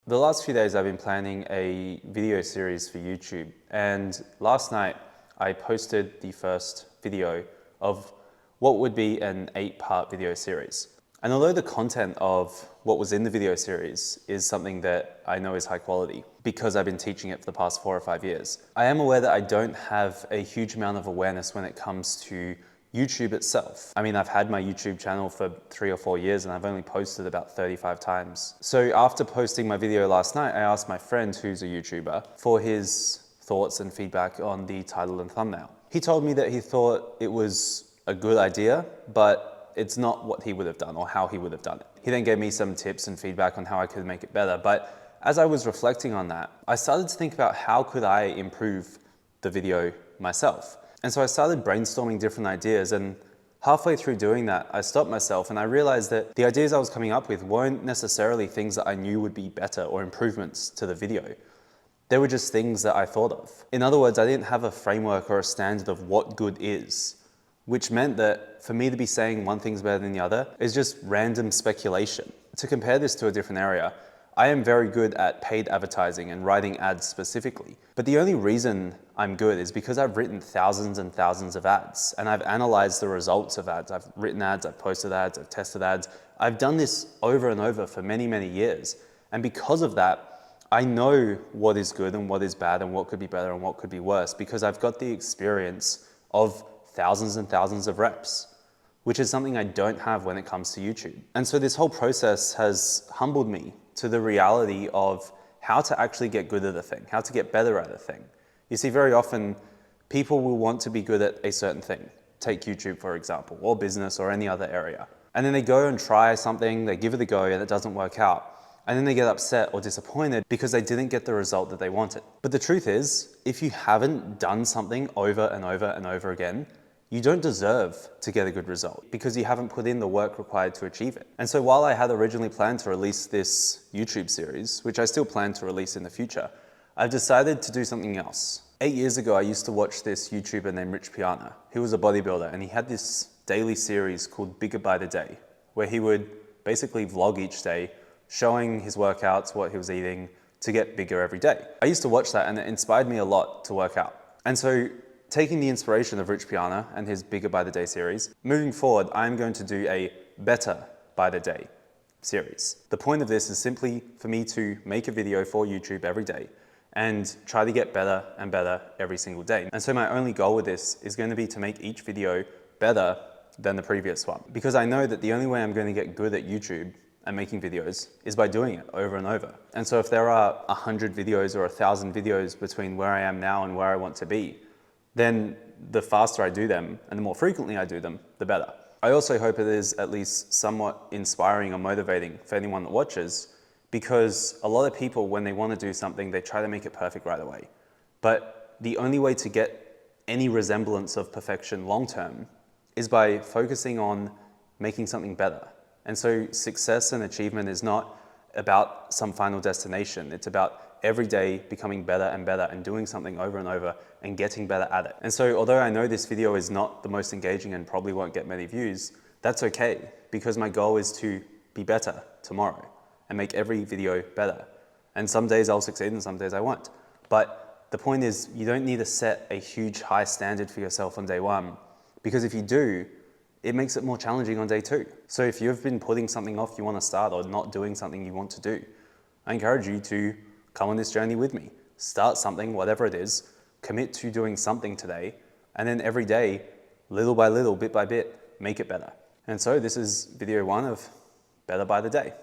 The last few days I've been planning a video series for YouTube, and last night I posted the first video of what would be an 8-part video series. And although the content of what was in the video series is something that I know is high quality because I've been teaching it for the past 4 or 5 years, I am aware that I don't have a huge amount of awareness when it comes to YouTube itself. I mean, I've had my YouTube channel for 3 or 4 years and I've only posted about 35 times. So after posting my video last night, I asked my friend who's a YouTuber for his thoughts and feedback on the title and thumbnail. He told me that he thought it was a good idea, but it's not what he would have done or how he would have done it. He then gave me some tips and feedback on how I could make it better. But as I was reflecting on that, I started to think about how could I improve the video myself. And so I started brainstorming different ideas, and halfway through doing that, I stopped myself and I realized that the ideas I was coming up with weren't necessarily things that I knew would be better or improvements to the video. They were just things that I thought of. In other words, I didn't have a framework or a standard of what good is, which meant that for me to be saying one thing's better than the other is just random speculation. To compare this to a different area, I am very good at paid advertising and writing ads specifically. But the only reason I'm good is because I've written thousands and thousands of ads and I've analyzed the results of ads. I've written ads, I've posted ads, I've tested ads. I've done this over and over for many, many years. And because of that, I know what is good and what is bad and what could be better and what could be worse because I've got the experience of thousands and thousands of reps, which is something I don't have when it comes to YouTube. And so this whole process has humbled me to the reality of how to actually get good at a thing, how to get better at a thing. You see, very often people will want to be good at a certain thing. Take YouTube, for example, or business or any other area. And then they go and try something, they give it a go and it doesn't work out. And then they get upset or disappointed because they didn't get the result that they wanted. But the truth is, if you haven't done something over and over and over again, you don't deserve to get a good result because you haven't put in the work required to achieve it. And so while I had originally planned to release this YouTube series, which I still plan to release in the future, I've decided to do something else. 8 years ago, I used to watch this YouTuber named Rich Piana, who was a bodybuilder, and he had this daily series called Bigger by the Day, where he would basically vlog each day, showing his workouts, what he was eating to get bigger every day. I used to watch that and it inspired me a lot to work out. And so taking the inspiration of Rich Piana and his Bigger by the Day series, moving forward, I'm going to do a Better by the Day series. The point of this is simply for me to make a video for YouTube every day and try to get better and better every single day. And so my only goal with this is going to be to make each video better than the previous one. Because I know that the only way I'm going to get good at YouTube and making videos is by doing it over and over. And so if there are 100 videos or 1,000 videos between where I am now and where I want to be, then the faster I do them and the more frequently I do them, the better. I also hope it is at least somewhat inspiring or motivating for anyone that watches, because a lot of people, when they want to do something, they try to make it perfect right away. But the only way to get any resemblance of perfection long-term is by focusing on making something better. And so success and achievement is not about some final destination. It's about every day becoming better and better and doing something over and over and getting better at it. And so although I know this video is not the most engaging and probably won't get many views, that's okay, because my goal is to be better tomorrow and make every video better. And some days I'll succeed and some days I won't. But the point is, you don't need to set a huge high standard for yourself on day one, because if you do, it makes it more challenging on day 2. So if you've been putting something off you want to start or not doing something you want to do, I encourage you to come on this journey with me. Start something, whatever it is, commit to doing something today, and then every day, little by little, bit by bit, make it better. And so this is video 1 of Better by the Day.